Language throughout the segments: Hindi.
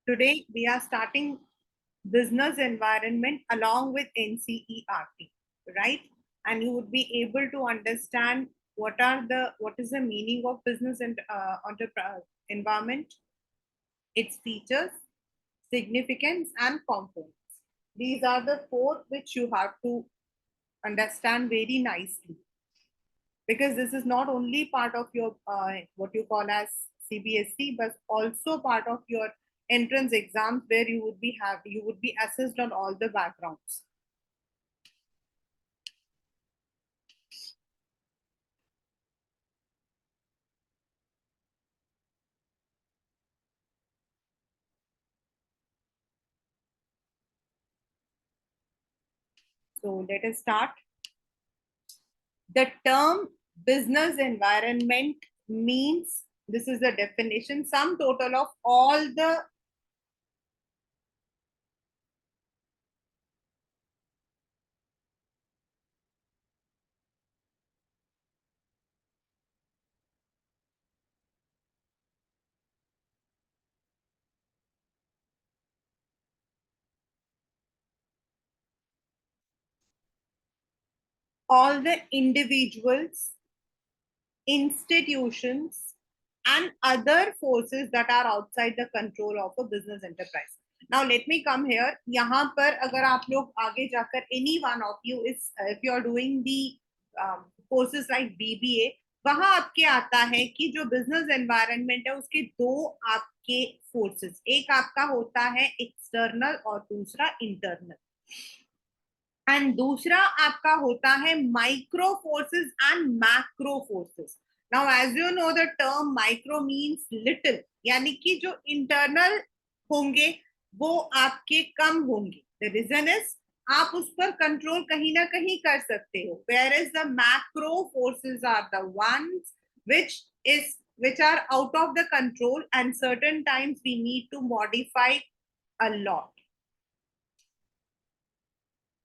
Today we are starting business environment along with NCERT, right? And you would be able to understand what is the meaning of business and environment, its features, significance, and components. These are the four which you have to understand very nicely, because this is not only part of your what you call as CBSE, but also part of your entrance exams, where you would be assessed on all the backgrounds. So let us start. The term business environment means, this is the definition, sum total of all the individuals, institutions, and other forces that are outside the control of a business enterprise. Now let me come here. यहाँ पर अगर आप लोग आगे जाकर any one of you is if you are doing the courses like BBA, वहां आपके आता है कि जो बिजनेस एनवायरनमेंट है उसके दो आपके फोर्सेस, एक आपका होता है एक्सटर्नल और दूसरा इंटरनल, एंड दूसरा आपका होता है micro forces and macro forces. Now as you know the term micro means little, यानी कि जो इंटरनल होंगे वो आपके कम होंगे. द रीजन इज आप उस पर कंट्रोल कहीं ना कहीं कर सकते हो, where is the macro forces are the ones which are out of the control, and certain times we need to modify a lot,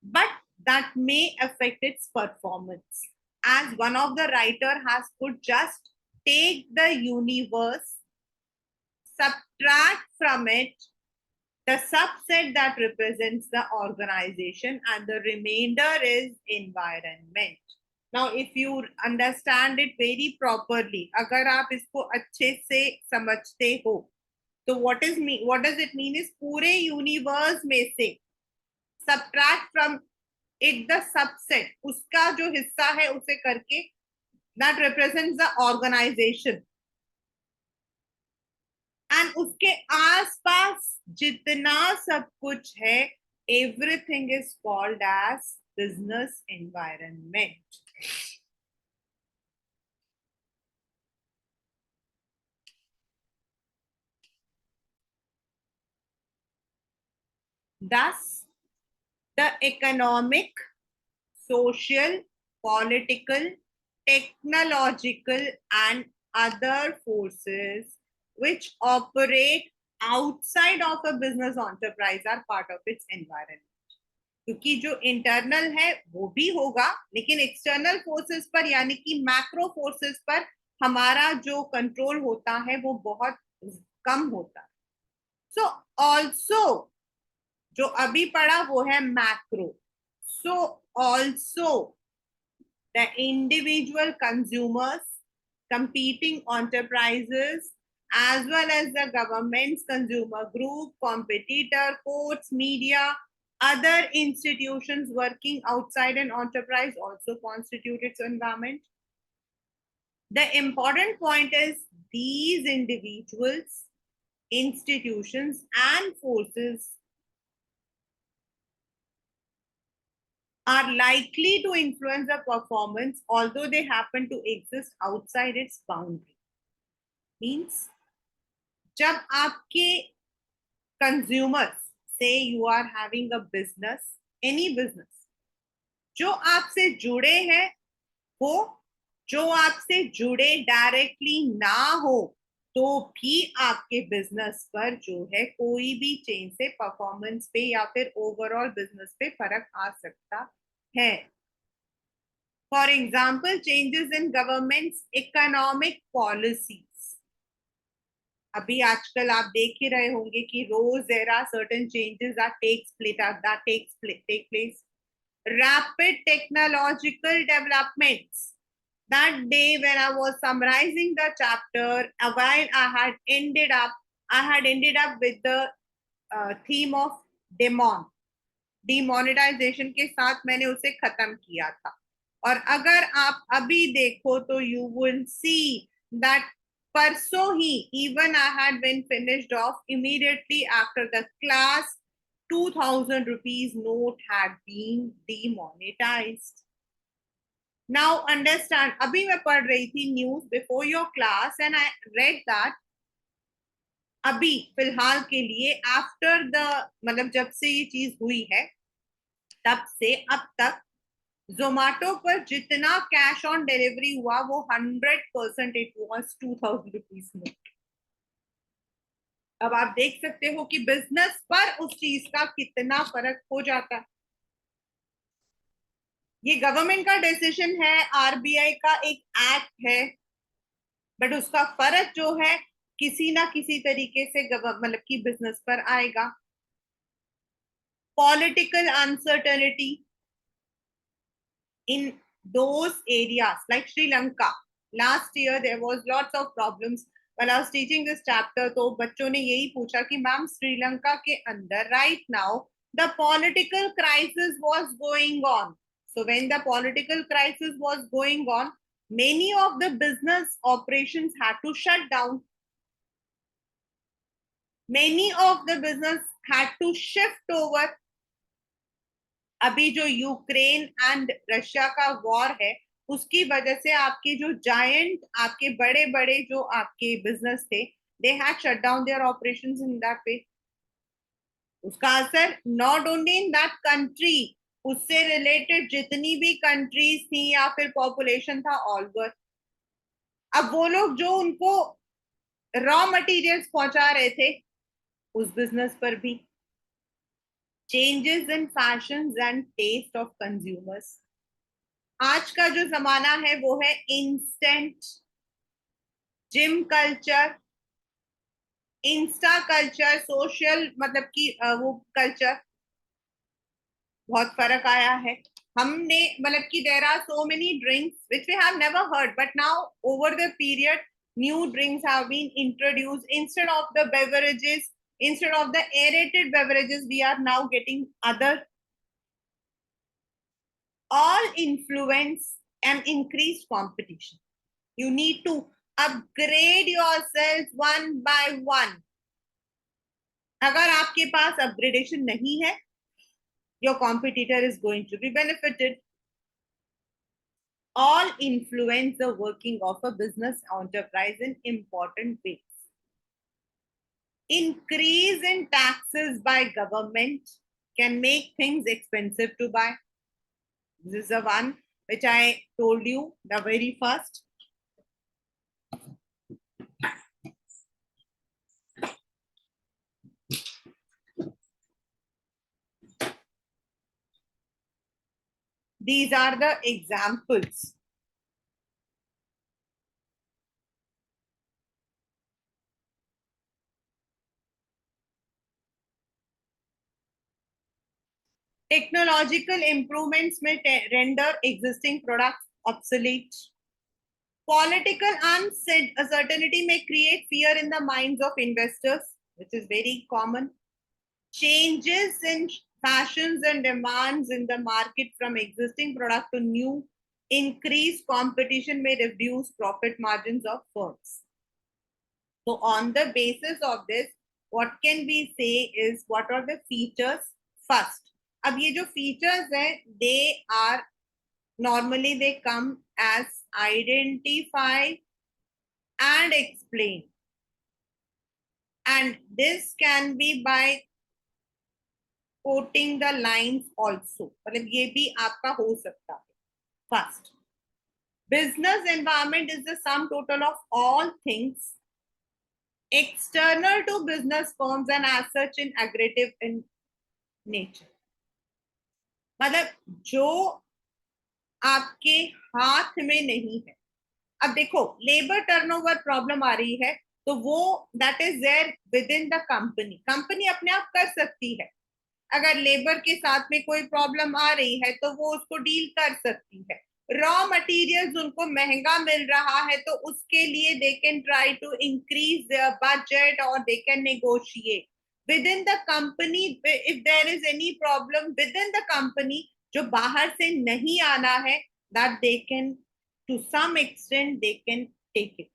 but that may affect its performance. As one of the writer has put, just take the universe, subtract from it the subset that represents the organization, and the remainder is environment. Now if you understand it very properly, अगर आप इसको अच्छे से समझते हो, तो what does it mean is पूरे यूनिवर्स में से subtract from it the subset, उसका जो हिस्सा है उसे करके, that represents the organization, and उसके आसपास जितना सब कुछ है, everything is called as business environment. Thus, the economic, social, political, technological, and other forces which operate outside of a business enterprise are part of its environment. क्योंकि जो इंटरनल है वो भी होगा, लेकिन एक्सटर्नल फोर्सेस पर यानी कि मैक्रो फोर्सेस पर हमारा जो कंट्रोल होता है वो बहुत कम होता है. सो ऑल्सो जो अभी पढ़ा वो है macro. So also the individual consumers, competing enterprises, as well as the government's consumer group, competitor, courts, media, other institutions working outside an enterprise also constitute its environment. The important point is these individuals, institutions, and forces are likely to influence the performance, although they happen to exist outside its boundary. Means जब आपके consumers, say you are having a business, any business, जो आपसे जुड़े हैं वो, जो आपसे जुड़े डायरेक्टली ना हो तो भी आपके बिजनेस पर जो है कोई भी चेंज से परफॉर्मेंस पे या फिर ओवरऑल बिजनेस पे फर्क आ सकता है. For example, changes in governments economic policies, अभी आजकल आप देख ही रहे होंगे कि रोज there are certain changes take place. Rapid technological developments. That day when I was summarizing the chapter, while I had ended up with the theme of demon. Demonetization के साथ मैंने उसे खत्म किया था. और अगर आप अभी देखो तो you will see that परसों ही even I had been finished off immediately after the class. 2000 rupees note had been demonetized. Now understand, अभी मैं पढ़ रही थी news before your class and I read that अभी फिलहाल के लिए आफ्टर द मतलब जब से ये चीज हुई है तब से अब तक जोमेटो पर जितना कैश ऑन डिलीवरी हुआ वो 100% इट वॉज 2000 रुपीज नोट. अब आप देख सकते हो कि बिजनेस पर उस चीज का कितना फर्क हो जाता है. ये गवर्नमेंट का डिसीजन है, आरबीआई का एक एक्ट है, बट उसका फर्क जो है किसी ना किसी तरीके से मतलब कि बिजनेस पर आएगा. Political uncertainty in those areas like Sri Lanka. Last year there was lots of problems while I was teaching this chapter. तो बच्चों ने यही पूछा कि मैम श्रीलंका के अंदर right now the political crisis was going on. So when the political crisis was going on, many of the business operations had to shut down. Many of the business had to shift over. अभी जो यूक्रेन एंड रशिया का वॉर है उसकी वजह से आपके जो जायंट आपके बड़े बड़े जो आपके बिजनेस थे they had shut down their operations in that way. उसका असर not only in that country, उससे रिलेटेड जितनी भी कंट्रीज थी या फिर पॉपुलेशन था ऑल ओवर. अब वो लोग जो उनको रॉ मटेरियल्स पहुंचा रहे थे उस बिजनेस पर भी. changes in fashions and taste of consumers. आज का जो जमाना है वो है instant gym culture, Insta culture, social मतलब कि वो कल्चर. बहुत फर्क आया है. हमने मतलब कि there are so many drinks which we have never heard but now over the period new drinks have been introduced instead of the beverages. Instead of the aerated beverages we are now getting other. All influence and increased competition. You need to upgrade yourself one by one. अगर आपके पास अपग्रेडेशन नहीं है your competitor is going to be benefited. All influence the working of a business enterprise in important ways. Increase in taxes by government can make things expensive to buy. This is the one which I told you the very first. These are the examples. Technological improvements may render existing products obsolete. Political uncertainty may create fear in the minds of investors, which is very common. Changes in fashions and demands in the market from existing product to new, increased competition may reduce profit margins of firms. So on the basis of this, what can we say is what are the features first? अब ये जो features हैं, they are normally they come as identify and explain, and this can be by quoting the lines also. मतलब ये भी आपका हो सकता है. First, business environment is the sum total of all things external to business firms and as such in aggregative in nature. मतलब जो आपके हाथ में नहीं है. अब देखो लेबर टर्नओवर प्रॉब्लम आ रही है तो वो that is there within the company. Company अपने आप कर सकती है. अगर लेबर के साथ में कोई प्रॉब्लम आ रही है तो वो उसको डील कर सकती है. रॉ मटेरियल्स उनको महंगा मिल रहा है तो उसके लिए they can try to increase their budget और they can negotiate within the company. If there is any problem within the company जो बाहर से नहीं आना है, that they can to some extent they can take it.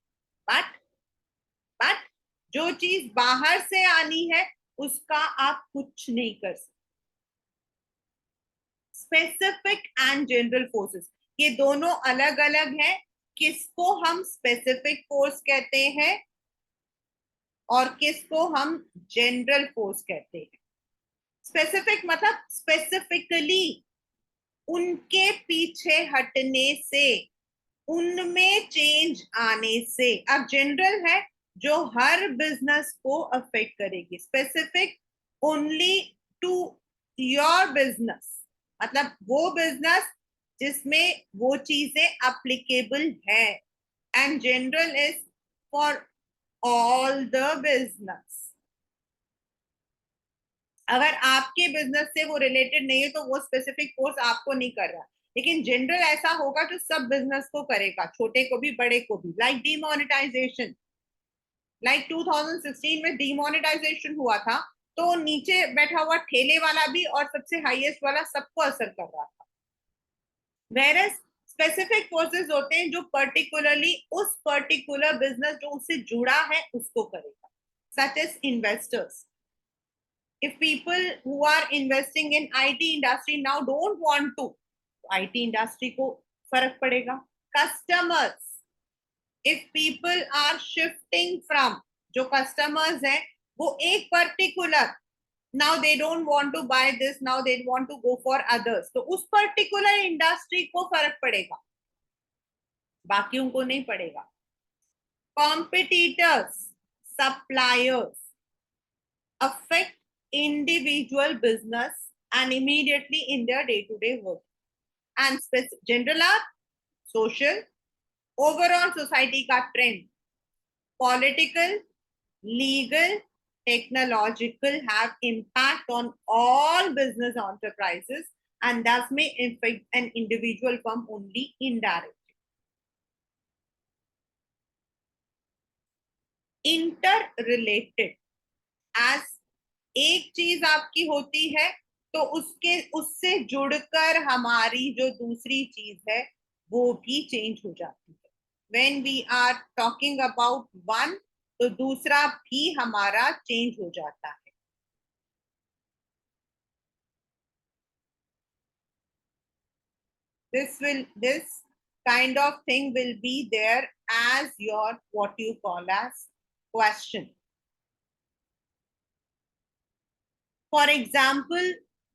But जो चीज बाहर से आनी है उसका आप कुछ नहीं कर सकते. स्पेसिफिक एंड जनरल फोर्सेस ये दोनों अलग अलग है. किसको हम स्पेसिफिक फोर्स कहते हैं और किसको हम जनरल फोर्स कहते हैं. स्पेसिफिक मतलब स्पेसिफिकली उनके पीछे हटने से, उनमें चेंज आने से. अब जनरल है जो हर बिजनेस को अफेक्ट करेगी. Specific only to your business, मतलब वो बिजनेस जिसमें वो चीजें अप्लीकेबल है. And general is for all the business. अगर आपके बिजनेस से वो रिलेटेड नहीं है तो वो स्पेसिफिक कोर्स आपको नहीं कर रहा. लेकिन जनरल ऐसा होगा जो सब बिजनेस को करेगा, छोटे को भी बड़े को भी. लाइक डीमोनेटाइजेशन, लाइक 2016 में डीमोनेटाइजेशन हुआ था तो नीचे बैठा हुआ ठेले वाला भी और सबसे हाईएस्ट वाला सबको असर कर रहा था. वेरस स्पेसिफिक फोर्सेस होते हैं जो पर्टिकुलरली उस पर्टिकुलर बिजनेस जो उससे जुड़ा है उसको करेगा. Such as investors. If people who are investing in IT industry now don't want to, IT industry को फर्क पड़ेगा. Customers, if people are shifting from, जो customers हैं वो एक particular, now they don't want to buy this, now they want to go for others, तो उस particular industry को फर्क पड़ेगा, बाकियों को नहीं पड़ेगा. Competitors, suppliers affect individual business and immediately in their day-to-day work. And general are social, overall society का trend, political, legal, technological have impact on all business enterprises and thus may affect an individual firm only indirectly. Interrelated, as एक चीज आपकी होती है तो उसके उससे जुड़कर हमारी जो दूसरी चीज है वो भी चेंज हो जाती है. When we are talking about one तो दूसरा भी हमारा चेंज हो जाता है. This kind of thing will be there as your what you call as question. For example,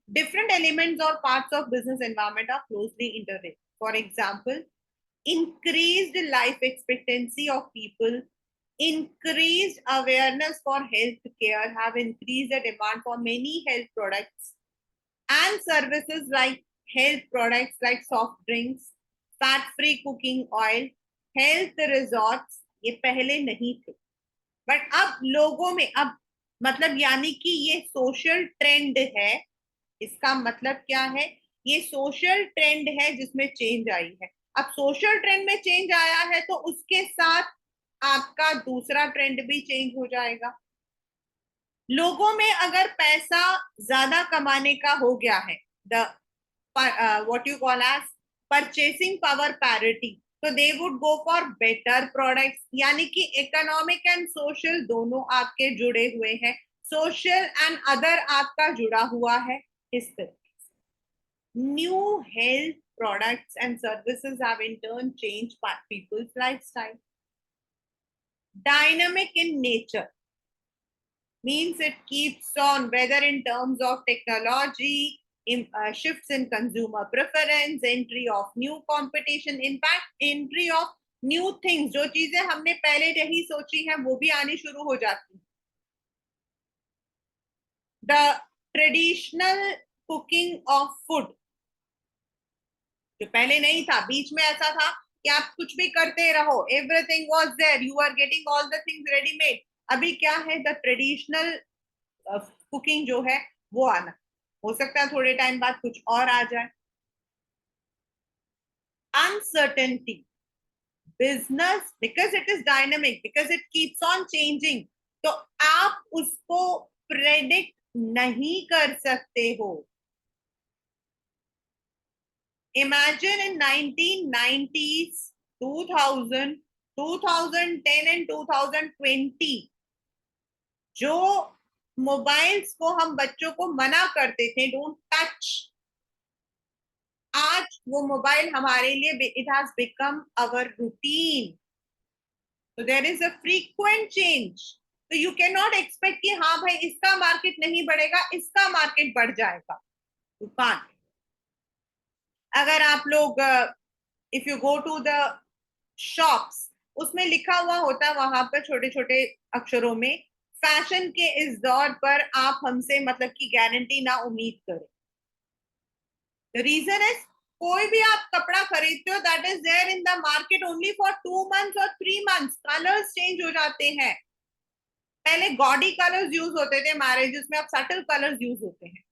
different elements or parts of business environment are closely interlinked. For example, increased life expectancy of people, increased awareness for health care have increased the demand for many health products and services like health products like soft drinks, fat-free cooking oil, health resorts. ये पहले नहीं थे बट अब लोगों में अब मतलब यानी कि ये सोशल ट्रेंड है. इसका मतलब क्या है, ये सोशल ट्रेंड है जिसमें चेंज आई है. अब सोशल ट्रेंड में चेंज आया है तो उसके साथ आपका दूसरा ट्रेंड भी चेंज हो जाएगा. लोगों में अगर पैसा ज्यादा कमाने का हो गया है, the what you call as purchasing power parity, तो they would go for better products. यानी कि इकोनॉमिक एंड सोशल दोनों आपके जुड़े हुए हैं. सोशल एंड अदर आपका जुड़ा हुआ है. इस तरह new health products and services have in turn changed people's lifestyle. Dynamic in nature means it keeps on, whether in terms of technology, shifts in consumer preference, entry of new competition, in fact, entry of new things. जो चीजें हमने पहले नहीं सोची हैं वो भी आनी शुरू हो जाती. The traditional cooking of food जो पहले नहीं था, बीच में ऐसा था कि आप कुछ भी करते रहो, everything was there, you are getting all the things readymade. अभी क्या है, द ट्रेडिशनल कुकिंग जो है वो आना। हो सकता है थोड़े टाइम बाद कुछ और आ जाए। Uncertainty, business because it is dynamic, because it keeps on changing, तो आप उसको प्रेडिक्ट नहीं कर सकते हो। इमेजिन इन 1990s, 2000, 2010 एंड 2020, जो मोबाइल्स को हम बच्चों को मना करते थे, डोंट टच, आज वो मोबाइल हमारे लिए, it has become our routine. तो there is a frequent change. तो यू कैन नॉट एक्सपेक्ट कि हाँ भाई इसका मार्केट नहीं बढ़ेगा, इसका मार्केट बढ़ जाएगा। You can't. अगर आप लोग, if you go to the shops, उसमें लिखा हुआ होता है वहां पर छोटे छोटे अक्षरों में, फैशन के इस दौर पर आप हमसे मतलब की गारंटी ना उम्मीद करें। रीजन इज, कोई भी आप कपड़ा खरीदते हो, that is there in the market only for 2 months और 3 मंथ्स, कलर्स चेंज हो जाते हैं। पहले गॉडी कलर्स यूज होते थे मैरिजेस में, अब सटल कलर्स यूज होते हैं।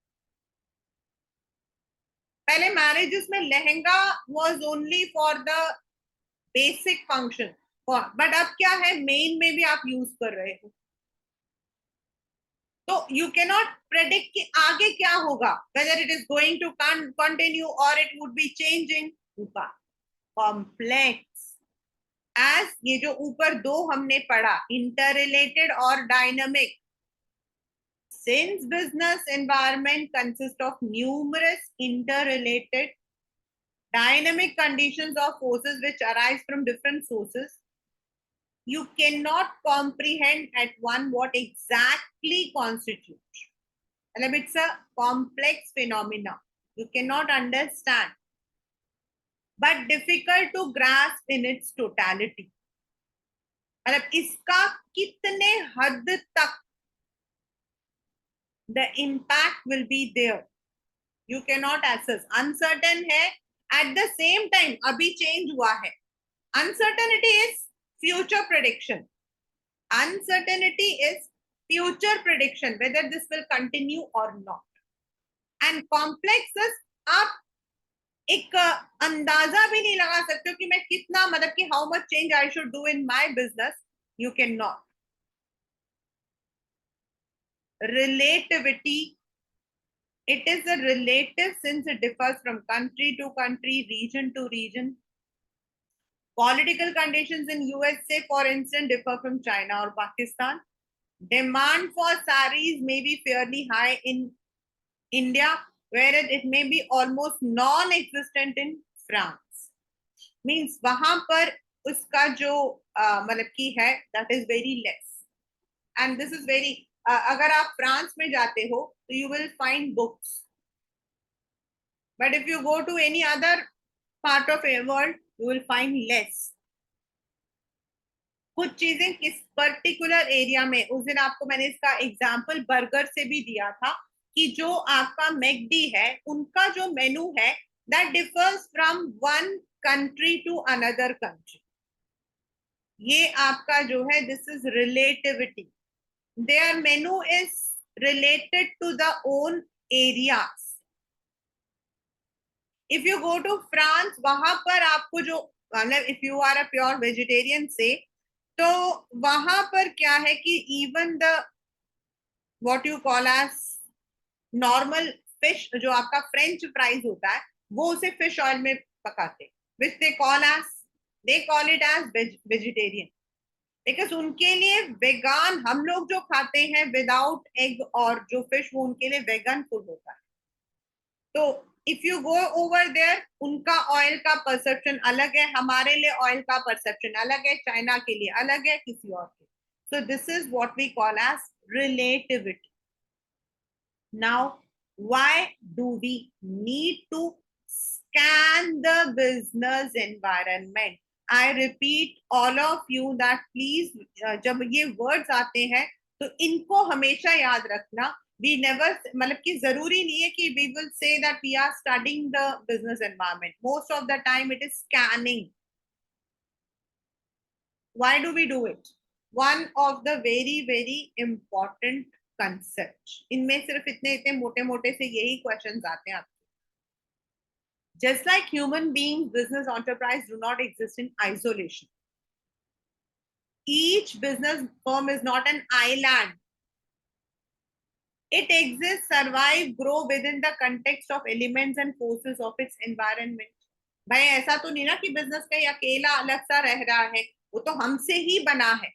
पहले मैरिजेस में lehenga was only for the basic function, but अब क्या है, मेन में भी आप यूज कर रहे हो। तो यू कैनॉट प्रेडिक्ट कि आगे क्या होगा, whether it is going to continue और it would be changing. Complex, as ये जो ऊपर दो हमने पढ़ा, इंटररिलेटेड और dynamic, since business environment consists of numerous interrelated dynamic conditions or forces which arise from different sources, you cannot comprehend at one what exactly constitutes. And it's a complex phenomena. You cannot understand, but difficult to grasp in its totality. मतलब इसका कितने हद तक the impact will be there, you cannot assess. Uncertain है, at the same time अभी change हुआ है। Uncertainty is future prediction. Uncertainty is future prediction whether this will continue or not. And complex is, आप एक अंदाजा भी नहीं लगा सकते हो कि मैं कितना, मतलब कि how much change I should do in my business, you can not. Relativity, it is a relative since it differs from country to country, region to region. Political conditions in USA, for instance, differ from China or Pakistan. Demand for saris may be fairly high in India, whereas it may be almost non-existent in France. Means वहां पर उसका जो मतलब की है, that is very less. And this is very, अगर आप फ्रांस में जाते हो तो you will find books. But if you go to any other part of a world, you will find less. कुछ चीजें किस पर्टिकुलर एरिया में, उस दिन आपको मैंने इसका एग्जांपल बर्गर से भी दिया था, कि जो आपका मैकडी है उनका जो मेनू है, that differs from one country to another country. ये आपका जो है, this is relativity, their menu is related to the own areas. If you go to France, वहां पर आपको जो, मतलब if you are a pure vegetarian से, तो वहां पर क्या है कि even the what you call as normal fish, जो आपका फ्रेंच फ्राइज होता है, वो उसे फिश ऑयल में पकाते, which they call it as vegetarian, because उनके लिए वेगान, हम लोग जो खाते हैं विदाउट एग और जो फिश, वो उनके लिए वेगन फूड होता है। तो if you go over there, उनका ऑयल का परसेप्शन अलग है, हमारे लिए ऑयल का परसेप्शन अलग है, चाइना के लिए अलग है, किसी और के। So this is what we call as relativity. Now why do we need to scan the business environment? I repeat all of you that please, जब ये words आते हैं तो इनको हमेशा याद रखना। We never, मतलब कि जरूरी नहीं है कि we will say that we are studying the business environment. Most of the time it is scanning. Why do we do it? One of the very important concepts. इनमें सिर्फ इतने इतने मोटे मोटे से यही क्वेश्चंस आते हैं आपके. Just like human beings, business enterprise do not exist in isolation. Each business firm is not an island. It exists, survive, grow within the context of elements and forces of its environment. भाई ऐसा तो नहीं ना कि बिजनेस कहीं अकेला अलग सा रह रहा है, वो तो हमसे ही बना है.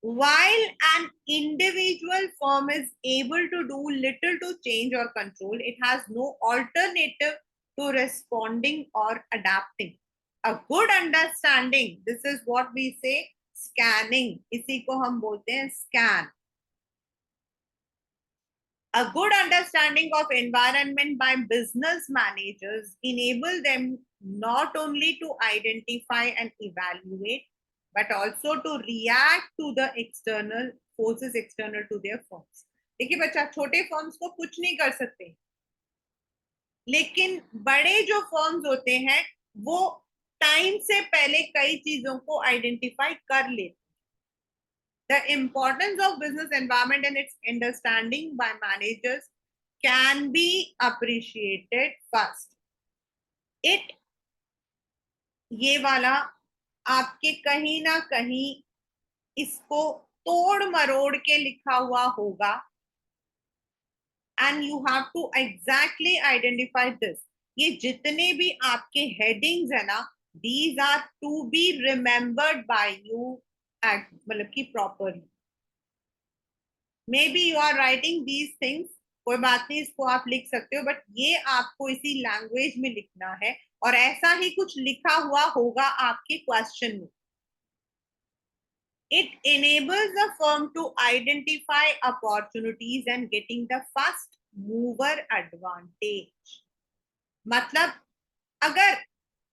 While an individual firm is able to do little to change or control, it has no alternative to responding or adapting. A good understanding, this is what we say scanning. इसी को हम बोलते हैं scan. A good understanding of environment by business managers enable them not only to identify and evaluate, but also to react to the external forces external to their firms. देखिए बच्चा, छोटे फर्म्स को कुछ नहीं कर सकते, लेकिन बड़े जो फर्म्स होते हैं वो टाइम से पहले कई चीजों को आइडेंटिफाई कर लेते. The importance of business environment and its understanding by managers can be appreciated first. It ये वाला आपके कहीं ना कहीं इसको तोड़ मरोड़ के लिखा हुआ होगा, and you have to exactly identify this. ये जितने भी आपके headings है ना, these are to be remembered by you मतलब कि properly. Maybe you are writing these things, कोई बात नहीं, इसको आप लिख सकते हो, बट ये आपको इसी लैंग्वेज में लिखना है और ऐसा ही कुछ लिखा हुआ होगा आपके क्वेश्चन में. It enables the firm to identify opportunities and getting the first mover advantage. मतलब अगर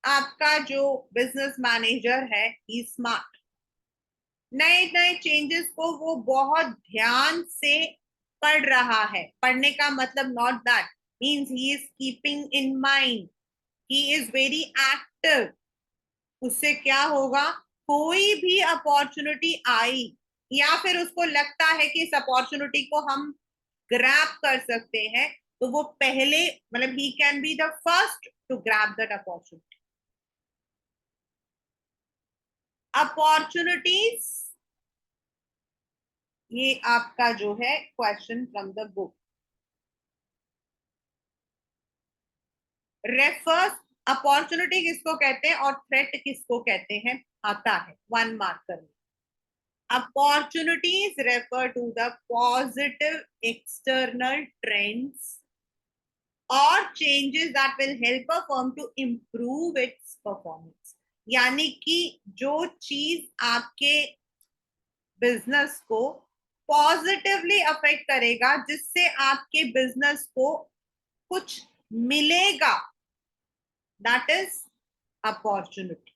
आपका जो बिजनेस मैनेजर है ही स्मार्ट, नए नए चेंजेस को वो बहुत ध्यान से पढ़ रहा है. पढ़ने का मतलब not that means he is keeping in mind, he is very active. उससे क्या होगा, कोई भी अपॉर्चुनिटी आई या फिर उसको लगता है कि इस अपॉर्चुनिटी को हम ग्रैब कर सकते हैं, तो वो पहले मतलब ही can be the first to grab that opportunity. Opportunities, ये आपका जो है question from the book. Refers, opportunity किसको कहते हैं और थ्रेट किसको कहते हैं आता है, 1 मार्क करना. Opportunities refer to the positive external trends or changes that will help a firm to improve its performance. यानी कि जो चीज आपके बिजनेस को पॉजिटिवली अफेक्ट करेगा, जिससे आपके बिजनेस को कुछ मिलेगा, that is opportunity.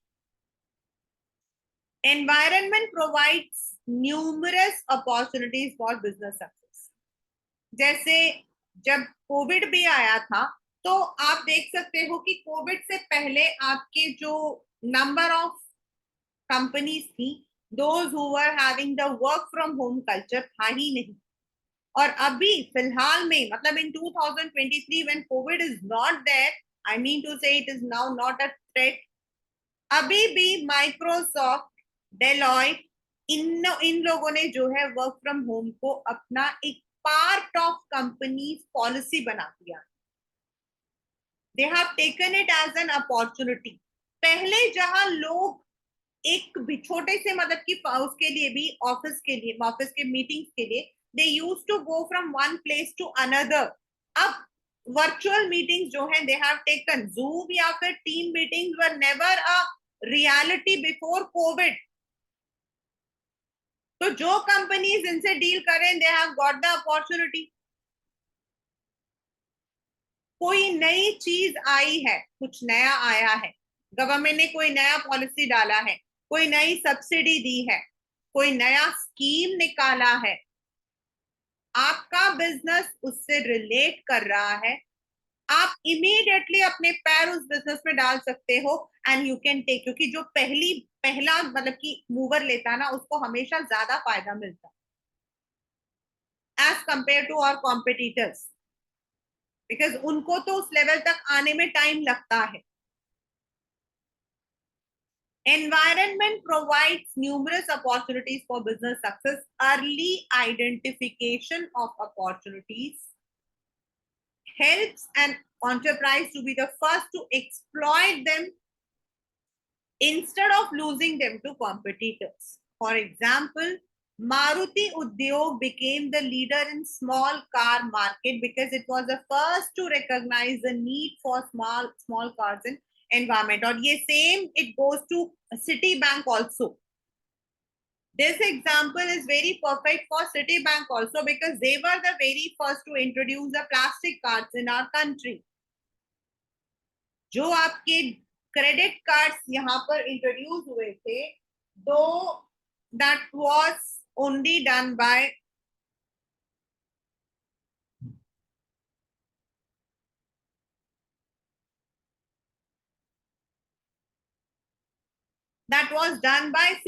Environment provides numerous opportunities for business success. जैसे जब कोविड भी आया था, तो आप देख सकते हो कि कोविड से पहले आपके जो नंबर ऑफ कंपनीज थी, those who were having the work from home culture था ही नहीं. और अभी फिलहाल में मतलब in 2023 when COVID is not there, I mean to say it is now not a threat, अभी भी माइक्रोसॉफ्ट, डेलॉयट, इन लोगों ने जो है वर्क फ्रॉम होम को अपना एक पार्ट ऑफ कंपनी पॉलिसी बना दिया. They have taken it as an opportunity. पहले जहां लोग एक भी छोटे से मतलब की उसके लिए भी ऑफिस के मीटिंग्स के लिए they use to go from one place to another. अब वर्चुअल मीटिंग्स जो है दे हैव टेकन. जूम या फिर team meetings were never a reality before COVID. तो जो कंपनीज इनसे डील करें they have got the opportunity. कोई नई चीज आई है, कुछ नया आया है, गवर्नमेंट ने कोई नया पॉलिसी डाला है, कोई नई सब्सिडी दी है, कोई नया स्कीम निकाला है, आपका बिजनेस उससे रिलेट कर रहा है, आप इमीडिएटली अपने पैर उस बिजनेस में डाल सकते हो एंड यू कैन टेक. क्योंकि जो पहली पहला मतलब कि मूवर लेता ना, उसको हमेशा ज्यादा फायदा मिलता as compare to our competitors, because उनको तो उस लेवल तक आने में टाइम लगता है. Environment provides numerous opportunities for business success. Early identification of opportunities helps an enterprise to be the first to exploit them instead of losing them to competitors. For example, Maruti Udyog became the leader in small car market because it was the first to recognize the need for small cars in environment. और ये same it goes to Citibank also. This example is very perfect for Citibank also because they were the very first to introduce the plastic cards in our country. जो आपके क्रेडिट कार्ड्स यहाँ पर इंट्रोड्यूस हुए थे, दो that was only done by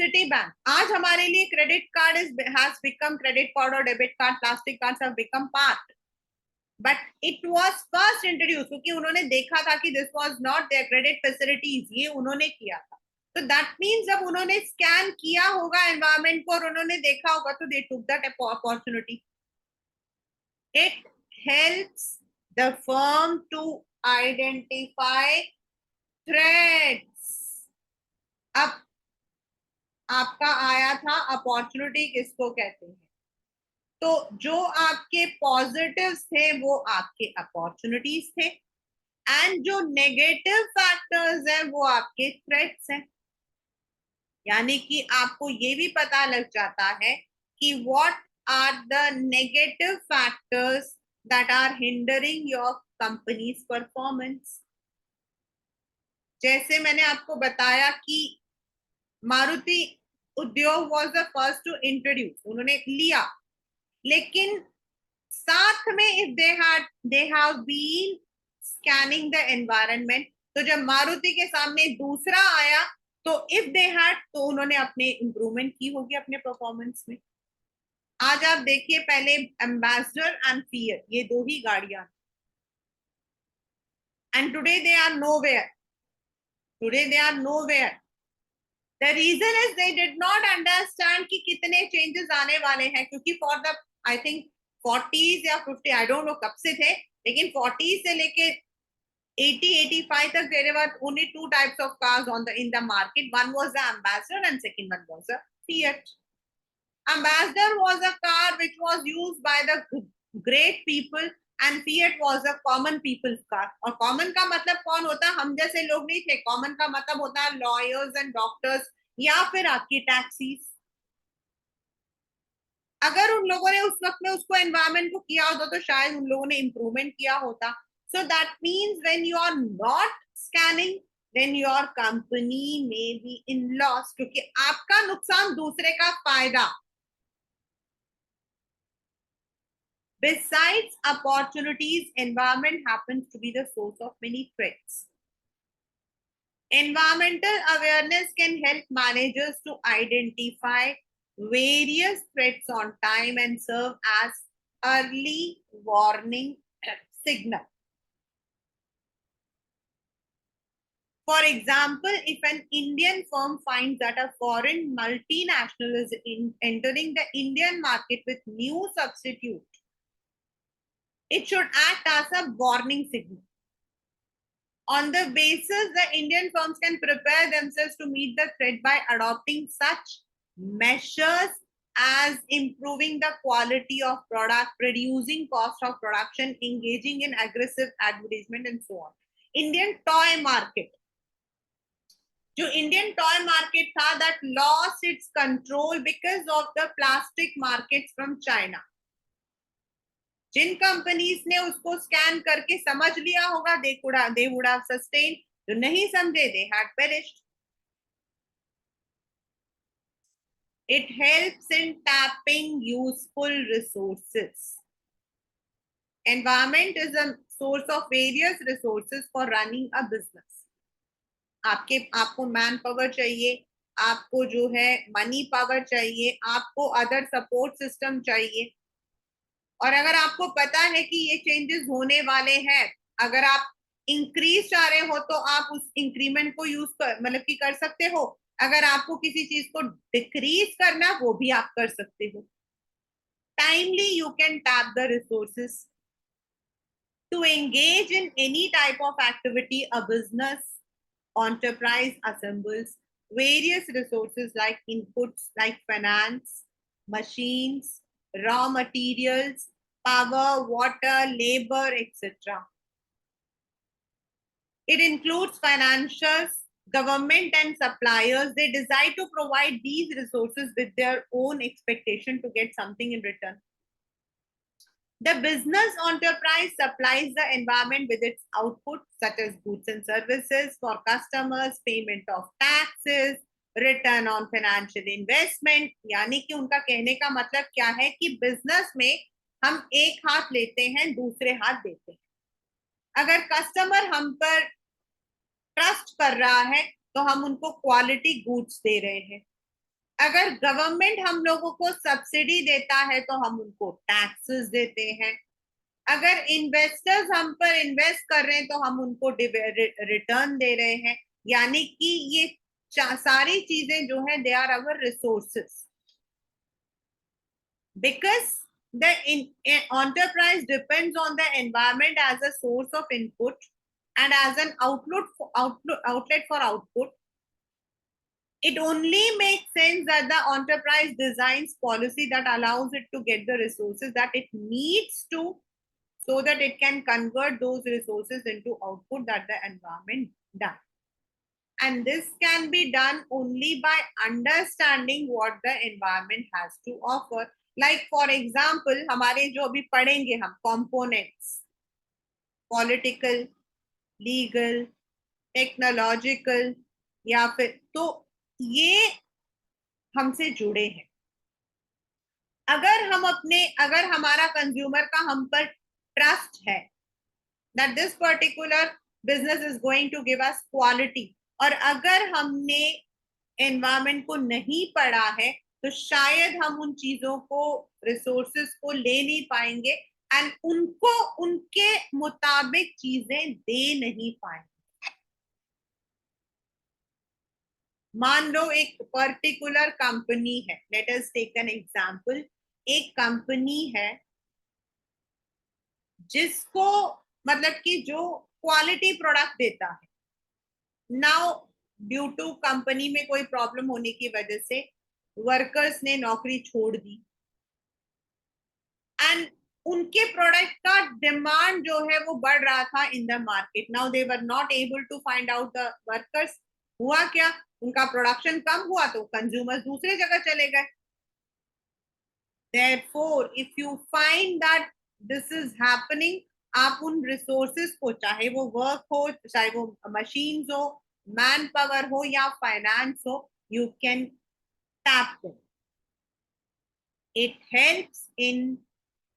Citibank. आज हमारे लिए credit card has become credit card और debit card, plastic cards have become part. But it was first introduced क्योंकि उन्होंने देखा था कि this was not their credit facilities, ये उन्होंने किया था. तो that means जब उन्होंने स्कैन किया होगा एनवायरमेंट को और उन्होंने देखा होगा तो they took that opportunity. It helps the firm to identify threats. अब आपका आया था अपॉर्चुनिटी किसको कहते हैं, तो जो आपके पॉजिटिव्स थे वो आपके अपॉर्चुनिटीज थे एंड जो नेगेटिव फैक्टर्स हैं वो आपके थ्रेट्स हैं. यानी कि आपको ये भी पता लग जाता है कि what are the negative factors that are hindering your company's performance. जैसे मैंने आपको बताया कि Maruti Udyog was the first to introduce, उन्होंने लिया, लेकिन साथ में if they have been scanning the environment, तो जब मारुति के सामने दूसरा आया तो इफ दे हैड तो उन्होंने अपने इंप्रूवमेंट की होगी अपने परफॉर्मेंस में. आज आप देखिए, पहले एम्बेसडर एंड फिएट ये दो ही गाड़ियां, and today they are nowhere. The reason is they did not understand कि कितने changes आने वाले हैं, क्योंकि for the I think 40s या 50 I don't know कब से थे, लेकिन 40s से लेके 80-85 तक there were only two types of cars in the market. One was the Ambassador and second one was the Fiat. Ambassador was a car which was used by the great people and Fiat was a common people car. और common का मतलब कौन होता है, हम जैसे लोग नहीं थे. common का मतलब होता है lawyers and doctors या फिर आपकी टैक्सीज. अगर उन लोगों ने उस वक्त में उसको एनवायरमेंट को किया होता तो शायद उन लोगों ने इंप्रूवमेंट किया होता. So that means when you are not scanning then your company may be in loss, क्योंकि आपका नुकसान दूसरे का फायदा. Besides opportunities, environment happens to be the source of many threats. Environmental awareness can help managers to identify various threats on time and serve as early warning signal. For example, if an Indian firm finds that a foreign multinational is entering the Indian market with new substitute, it should act as a warning signal. On the basis, the Indian firms can prepare themselves to meet the threat by adopting such measures as improving the quality of product, reducing cost of production, engaging in aggressive advertisement, and so on. Indian toy market. जो इंडियन टॉय मार्केट था, that lost its control because of the plastic markets from China. जिन कंपनीज ने उसको स्कैन करके समझ लिया होगा, they would have sustained. जो नहीं समझे, they had perished. It helps in tapping useful resources. Environment is a source of various resources for running a business. आपको मैन पावर चाहिए, आपको जो है मनी पावर चाहिए, आपको अदर सपोर्ट सिस्टम चाहिए। और अगर आपको पता है कि ये चेंजेस होने वाले हैं, अगर आप इंक्रीज चाह रहे हो तो आप उस इंक्रीमेंट को यूज कर मतलब कि कर सकते हो। अगर आपको किसी चीज को डिक्रीज करना, वो भी आप कर सकते हो। Timely you can tap the resources to engage in any type of activity. A business enterprise assembles various resources like inputs like finance, machines, raw materials, power, water, labor, etc. It includes financials, government, and suppliers. They decide to provide these resources with their own expectation to get something in return. The business enterprise supplies the environment with its output, such as goods and services for customers, payment of taxes, return on financial investment. यानी कि उनका कहने का मतलब क्या है कि बिजनेस में हम एक हाथ लेते हैं, दूसरे हाथ देते हैं। अगर कस्टमर हम पर ट्रस्ट कर रहा है तो हम उनको क्वालिटी गुड्स दे रहे हैं। अगर गवर्नमेंट हम लोगों को सब्सिडी देता है तो हम उनको टैक्सेस देते हैं। अगर इन्वेस्टर्स हम पर इन्वेस्ट कर रहे हैं तो हम उनको रिटर्न दे रहे हैं। यानी कि ये सारी चीजें जो है they are our resources. Because the enterprise depends on the environment as a source of input and as an outlet for output. It only makes sense that the enterprise designs policy that allows it to get the resources that it needs to, so that it can convert those resources into output that the environment does. And this can be done only by understanding what the environment has to offer. Like for example, हमारे जो अभी पढ़ेंगे हम components, political, legal, technological, या फिर तो ये हमसे जुड़े हैं। अगर हमारा कंज्यूमर का हम पर ट्रस्ट है that this particular business is going to give us quality, और अगर हमने एनवायरमेंट को नहीं पढ़ा है तो शायद हम उन चीजों को रिसोर्सेस को ले नहीं पाएंगे एंड उनको उनके मुताबिक चीजें दे नहीं पाएंगे। मान लो एक पर्टिकुलर कंपनी है, let us take an example. एक कंपनी है जिसको मतलब कि जो क्वालिटी प्रोडक्ट देता है। नाउ ड्यू टू कंपनी में कोई प्रॉब्लम होने की वजह से वर्कर्स ने नौकरी छोड़ दी एंड उनके प्रोडक्ट का डिमांड जो है वो बढ़ रहा था in the market. Now they were not able to find out the workers. हुआ क्या, उनका प्रोडक्शन कम हुआ तो कंज्यूमर्स दूसरे जगह चले गए। Therefore, if you find that this is happening, आप उन रिसोर्सेस को, चाहे वो वर्क हो, चाहे वो मशीन्स हो, मैन पावर हो या फाइनेंस हो, you can tap them. It helps in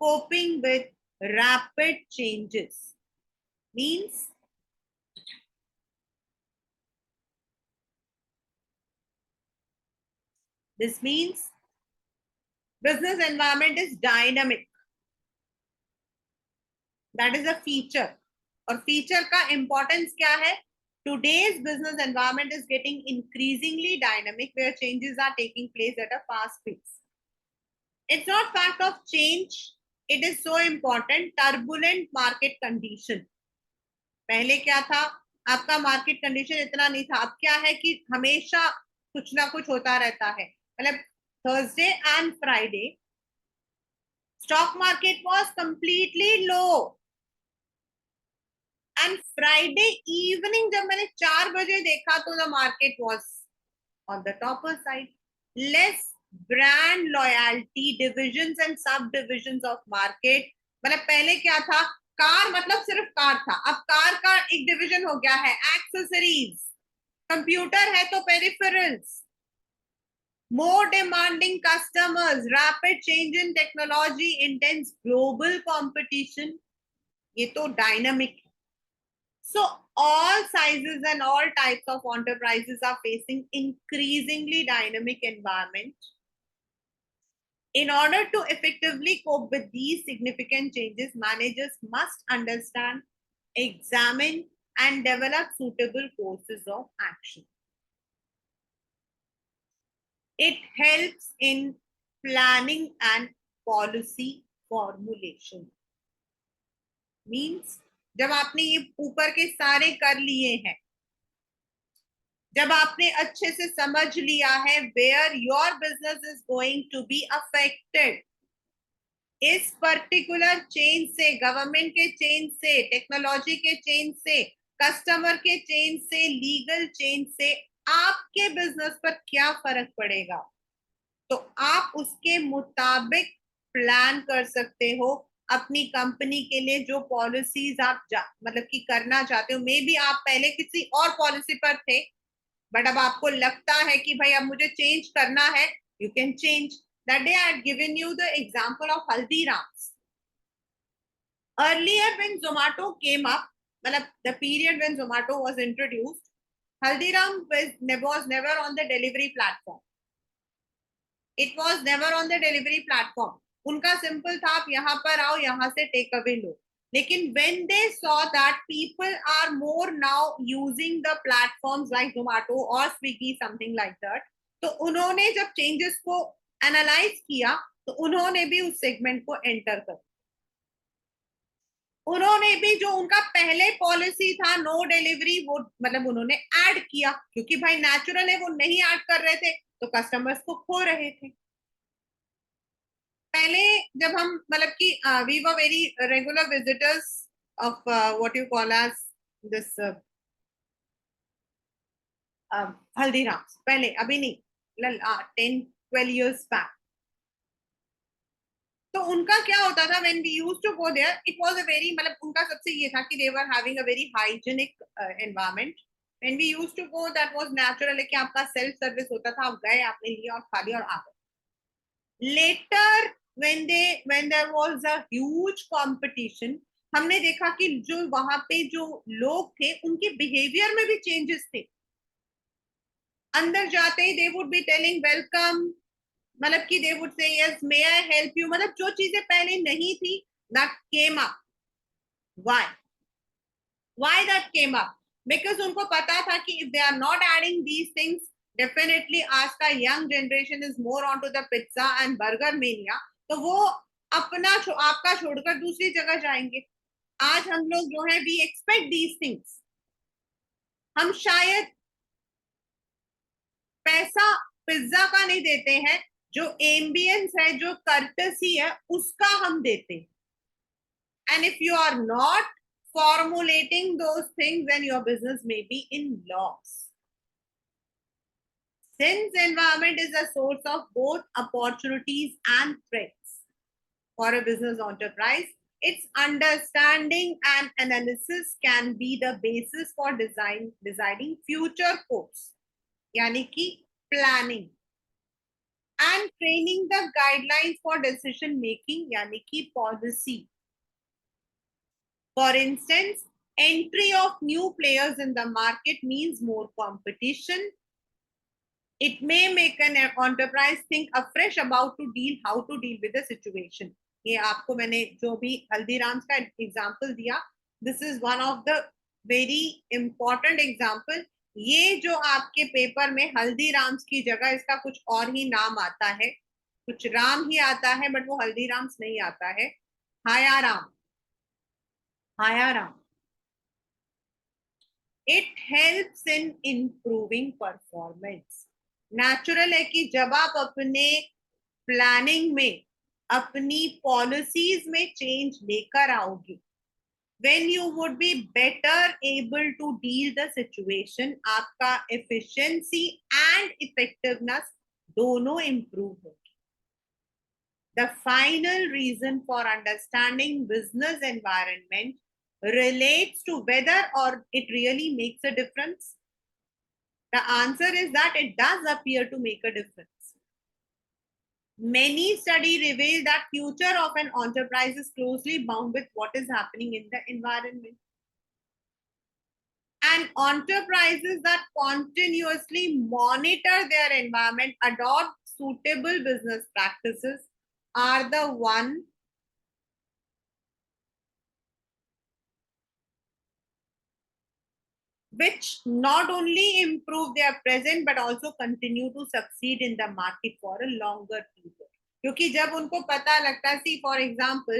coping with rapid changes. Means this means business environment is dynamic. That is a feature. और feature का importance क्या है? Today's business environment is getting increasingly dynamic, where changes are taking place at a fast pace. It's not fact of change. It is so important. Turbulent market condition. पहले क्या था, आपका मार्केट कंडीशन इतना नहीं था। अब क्या है कि हमेशा कुछ ना कुछ होता रहता है। मतलब Thursday and Friday stock market was completely low and Friday evening जब मैंने 4 बजे देखा तो the market was on the topper side. Less brand loyalty, divisions and सब डिविजन्स ऑफ मार्केट। मतलब पहले क्या था, कार मतलब सिर्फ कार था, अब कार का एक डिवीजन हो गया है एक्सेसरीज। कंप्यूटर है तो peripherals. more demanding customers, rapid change in technology, intense global competition। ये तो डायनामिक है। So all sizes and all types of enterprises are facing increasingly dynamic environment. In order to effectively cope with these significant changes, managers must understand, examine, and develop suitable courses of action. It helps in planning and policy formulation. Means जब आपने ये ऊपर के सारे कर लिए हैं, जब आपने अच्छे से समझ लिया है where your business is going to be affected, इस पर्टिकुलर चेंज से, गवर्नमेंट के चेंज से, टेक्नोलॉजी के चेंज से, कस्टमर के चेंज से, लीगल चेंज से आपके बिजनेस पर क्या फर्क पड़ेगा, तो आप उसके मुताबिक प्लान कर सकते हो अपनी कंपनी के लिए जो पॉलिसीज आप मतलब कि करना चाहते हो। मे बी आप पहले किसी और पॉलिसी पर थे, बट अब आपको लगता है कि भाई अब मुझे चेंज करना है, you can change. That day I had given you the example of Haldirams. Earlier when Zomato came up, the period when Zomato was introduced, Haldiram was never on the delivery platform. It was never on the delivery platform. उनका सिंपल था आप यहाँ पर आओ, यहाँ से टेक अवे लो। लेकिन when they saw that people are more now using the platforms like Zomato or Swiggy, something like that, तो उन्होंने जब चेंजेस को एनालाइज किया तो उन्होंने भी उस सेगमेंट को एंटर कर, उन्होंने भी जो उनका पहले पॉलिसी था नो डिलीवरी, वो उन्होंने ऐड किया, क्योंकि भाई नेचुरल है वो नहीं ऐड कर रहे थे तो कस्टमर्स को खो रहे थे। पहले जब हम कि we were very regular visitors of what you call as this Haldiram's, पहले, अभी नहीं, 10-12 years बैक। तो उनका क्या होता था when we used to go there, it was a very उनका सबसे ये था कि they were having a very hygienic environment. When we used to go that was natural, कि आपका सेल्फ सर्विस होता था, आप गए, आपने लिया और खा लिया और आ गए। Later when there was a huge competition, हमने देखा कि जो वहां पे जो लोग थे उनके बिहेवियर में भी चेंजेस थे। अंदर जाते ही they would be telling welcome, कि they would say yes may I help you, जो चीजें पहले नहीं थी, that came up. Why that came up? Because उनको पता था कि if they are not adding these things, definitely आज का young generation is more on to the pizza and burger mania, तो वो अपना आपका छोड़कर दूसरी जगह जाएंगे। आज हम लोग जो है वी एक्सपेक्ट दीज थिंग्स। हम शायद पैसा पिज्जा का नहीं देते हैं, जो एम्बियंस है, जो कर्टसी है, उसका हम देते हैं। And if you are not formulating those things, then your business may be in loss. Since environment is a source of both opportunities and threats for a business enterprise, its understanding and analysis can be the basis for deciding future course, yani ki planning, and training the guidelines for decision making, yani ki policy. For instance, entry of new players in the market means more competition. It may make an enterprise think afresh about how to deal with the situation. ये आपको मैंने जो भी हल्दीराम्स का एग्जांपल दिया, this is one of the very important example. ये जो आपके पेपर में हल्दीराम्स की जगह इसका कुछ और ही नाम आता है, कुछ राम ही आता है, बट वो हल्दीराम्स नहीं आता है, हायाराम। हायाराम, it helps in improving performance. Natural है कि जब आप अपने प्लानिंग में, अपनी पॉलिसीज में चेंज लेकर आओगे, when you would be better able to deal the situation, आपका efficiency and effectiveness दोनों improve होगी। The final reason for understanding business environment relates to whether or it really makes a difference. The answer is that it does appear to make a difference. Many studies reveal that future of an enterprise is closely bound with what is happening in the environment. And enterprises that continuously monitor their environment, adopt suitable business practices, are the one which not only improve their present but also continue to succeed in the market for a longer period. क्योंकि जब उनको पता लगता है, see for example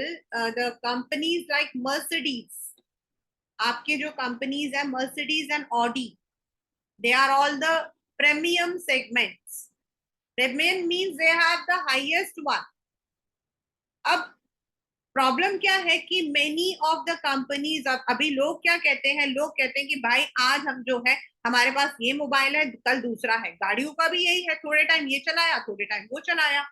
the companies like Mercedes, आपके जो कंपनीज है Mercedes and Audi, they are all the premium segments. Premium means they have the highest one. अब प्रॉब्लम क्या है कि मेनी ऑफ द कंपनीज, अभी लोग क्या कहते हैं, लोग कहते हैं कि भाई आज हम जो है हमारे पास ये मोबाइल है, कल दूसरा है, गाड़ियों का भी यही है, थोड़े टाइम ये चलाया थोड़े टाइम वो चलाया।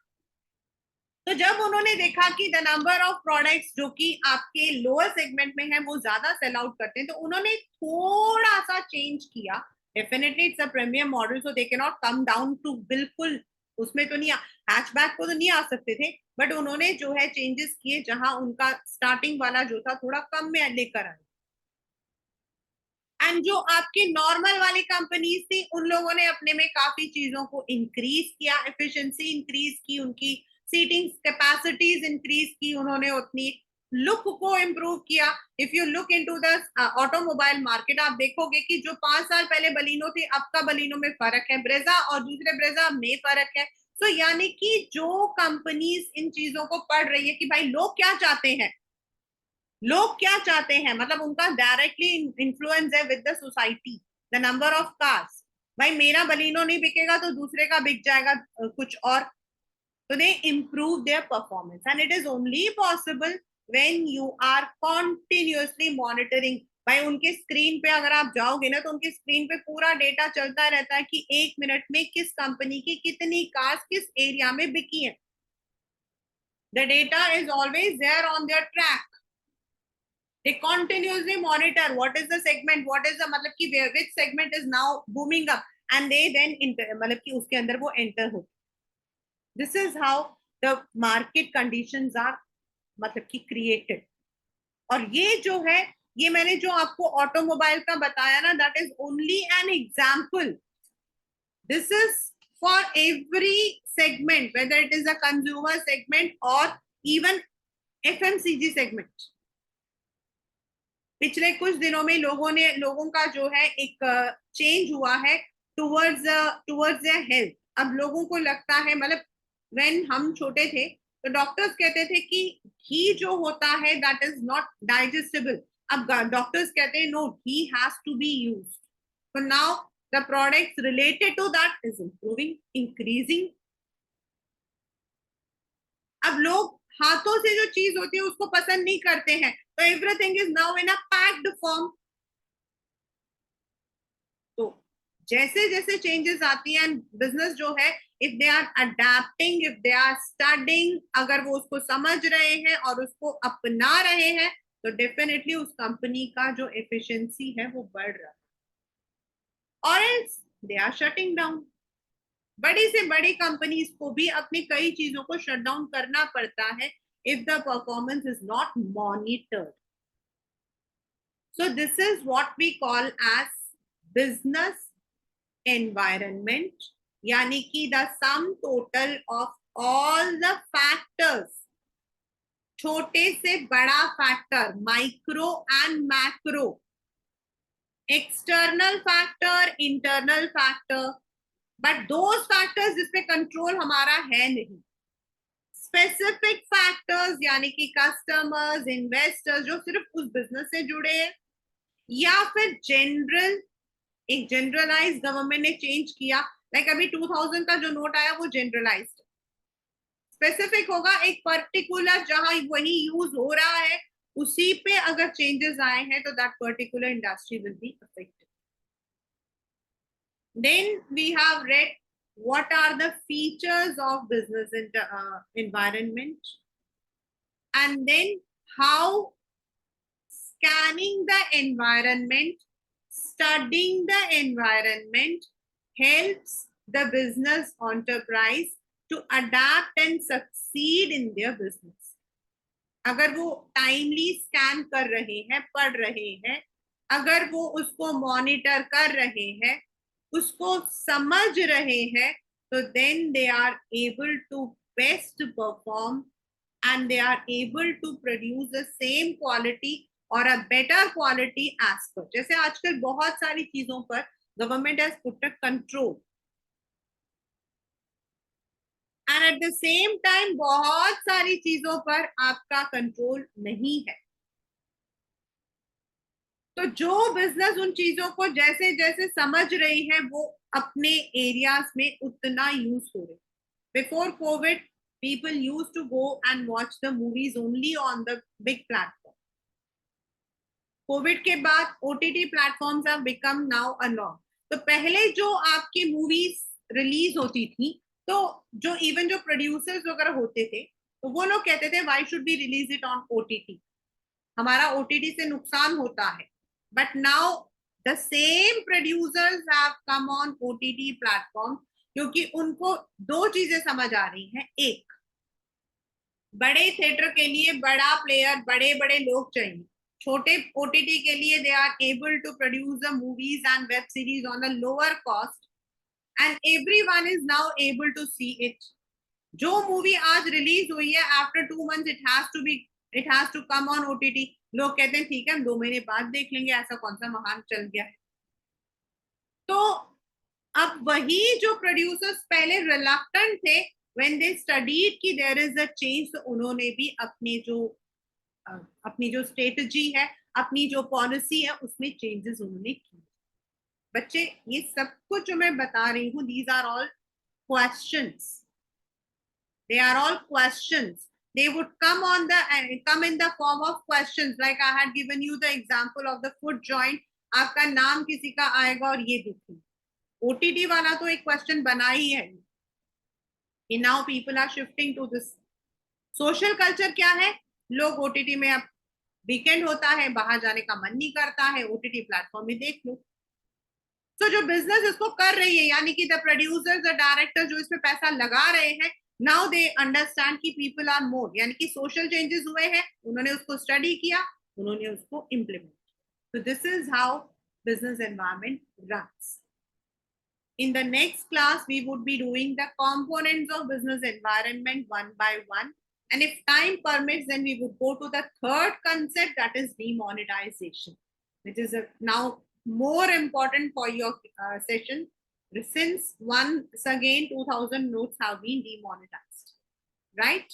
तो जब उन्होंने देखा कि द नंबर ऑफ प्रोडक्ट्स जो कि आपके लोअर सेगमेंट में है वो ज्यादा सेल आउट करते हैं, तो उन्होंने थोड़ा सा चेंज किया। Definitely it's a premium model, so they can not come down to बिल्कुल उसमें तो नहीं, हैचबैक को तो नहीं आ सकते थे, बट उन्होंने जो है चेंजेस किए जहां उनका स्टार्टिंग वाला जो था थोड़ा कम में लेकर आए। एंड जो आपके नॉर्मल वाली कंपनीज थी उन लोगों ने अपने में काफी चीजों को इंक्रीज किया, एफिशिएंसी इंक्रीज की, उनकी सीटिंग कैपेसिटीज इंक्रीज की, उन्होंने उतनी लुक को इम्प्रूव किया। If you look into the automobile market, आप देखोगे कि जो 5 साल पहले बलिनो थे अब का बलिनो में फर्क है, ब्रेजा और दूसरे ब्रेजा में फर्क है। तो यानी कि जो कंपनीज इन चीजों को पढ़ रही है कि भाई लोग क्या चाहते हैं, लोग क्या चाहते हैं, मतलब उनका डायरेक्टली इन्फ्लुएंस है with the society, the number of cars. भाई मेरा बलिनो नहीं बिकेगा तो दूसरे का बिक जाएगा कुछ और। तो they improve their performance and it is only possible when you are continuously monitoring. भाई उनके स्क्रीन पे अगर आप जाओगे ना तो उनके स्क्रीन पे पूरा डेटा चलता रहता है कि 1 मिनट में किस कंपनी की कितनी कार्स किस एरिया में बिकी है। The data is always there on their track. they continuously monitor what is the segment, what is the मतलब कि which segment is now booming up, and they then मतलब कि उसके अंदर वो enter हो। this is how the market conditions are मतलब कि created। और ये जो है, ये मैंने जो आपको ऑटोमोबाइल का बताया ना, that is only an example. this is for every segment, whether it is a consumer segment or even FMCG segment। पिछले कुछ दिनों में लोगों का जो है एक चेंज हुआ है टुवर्ड्स हेल्थ। अब लोगों को लगता है, मतलब व्हेन हम छोटे थे तो डॉक्टर्स कहते थे कि घी जो होता है दैट इज नॉट डाइजेस्टेबल। अब डॉक्टर्स कहते हैं no, ghee has to be used. So now the products related to that is improving, increasing. अब लोग हाथों से जो चीज होती है उसको पसंद नहीं करते हैं, तो everything is now in a packed form. तो जैसे जैसे चेंजेस आती हैं, बिजनेस जो है, if they are adapting, if they are studying, अगर वो उसको समझ रहे हैं और उसको अपना रहे हैं, तो डेफिनेटली उस कंपनी का जो एफिशिएंसी है वो बढ़ रहा है। और else they are shutting down. बड़ी से बड़ी कंपनीज को भी अपनी कई चीजों को शट डाउन करना पड़ता है if the performance is not monitored. So this is what we call as business environment, यानी कि the sum total of all the factors, छोटे से बड़ा factor, micro and macro, external factor, internal factor, but those factors जिसपे कंट्रोल हमारा है नहीं। स्पेसिफिक फैक्टर्स यानी कि कस्टमर्स, इन्वेस्टर्स जो सिर्फ उस बिजनेस से जुड़े हैं, या फिर जनरल, एक जनरलाइज गवर्नमेंट ने चेंज किया, लाइक अभी 2000 का जो नोट आया वो जनरलाइज्ड। स्पेसिफिक होगा एक पर्टिकुलर जहां वही यूज हो रहा है उसी पे अगर चेंजेस आए हैं तो that particular industry will be affected. Then we have read what are the features of business environment, and then how scanning the environment, studying the environment helps the business enterprise to adapt and succeed in their business। अगर वो टाइमली स्कैन कर रहे हैं, पढ़ रहे हैं, अगर वो उसको मॉनिटर कर रहे हैं, उसको समझ रहे हैं, तो then they are able to best perform and they are able to produce the same quality or a better quality as per. जैसे आजकल बहुत सारी चीजों पर government has put a control, and at the same time बहुत सारी चीजों पर आपका कंट्रोल नहीं है। तो जो बिजनेस उन चीजों को जैसे जैसे समझ रही है वो अपने एरियाज में उतना यूज हो रहे। Before Covid people used to go and watch the movies only on the big platform. Covid के बाद OTT platforms have become now a norm. तो पहले जो आपकी मूवीज रिलीज होती थी, तो जो इवन जो प्रोड्यूसर्स वगैरह होते थे, तो वो लोग कहते थे why should be release it on OTT, हमारा ओटीटी से नुकसान होता है। But now the same producers have come on OTT platform, क्योंकि उनको दो चीजें समझ आ रही हैं। एक, बड़े थिएटर के लिए बड़ा प्लेयर, बड़े बड़े लोग चाहिए। छोटे ओटीटी के लिए they are able to produce the movies and web series on a lower cost, and everyone is now able to see it. जो मूवी आज रिलीज हुई है, after 2 months it has to come on OTT. लोग कहते हैं ठीक है, हम 2 महीने बाद देख लेंगे, ऐसा कौन सा महान चल गया है। तो अब वही जो प्रोड्यूसर्स पहले रिलक्टेंट थे, व्हेन दे स्टडीड कि देयर इज अ चेंज, तो उन्होंने भी अपनी जो स्ट्रेटजी है, अपनी जो पॉलिसी है, उसमें चेंजेस उन्होंने की। बच्चे, ये सब कुछ जो मैं बता रही हूँ, these are all questions, they are all questions. They would come in the form of questions, like I had given you the example of the foot joint। आपका नाम किसी का आएगा और ये दुखी, ओटीटी वाला तो एक क्वेश्चन बना ही है कि now people are shifting to this. Social culture क्या है? लोग ओटीटी में, अब वीकेंड होता है, बाहर जाने का मन नहीं करता है, ओटीटी प्लेटफॉर्म में देख लो। तो जो बिजनेस इसको कर रही है, यानी कि द प्रोड्यूसर, द डायरेक्टर जो इसमें पैसा लगा रहे हैं, नाउ दे अंडरस्टैंड कि पीपल आर मोर, यानी कि सोशल चेंजेस हुए हैं, उन्होंने उसको स्टडी किया, उन्होंने उसको इम्प्लीमेंट। तो this is how business environment runs. In the next class, we would be doing the components of business environment one by one. And if time permits, then we would go to the third concept, that is demonetization, which is now more important for your session, since once again 2000 notes have been demonetized, right?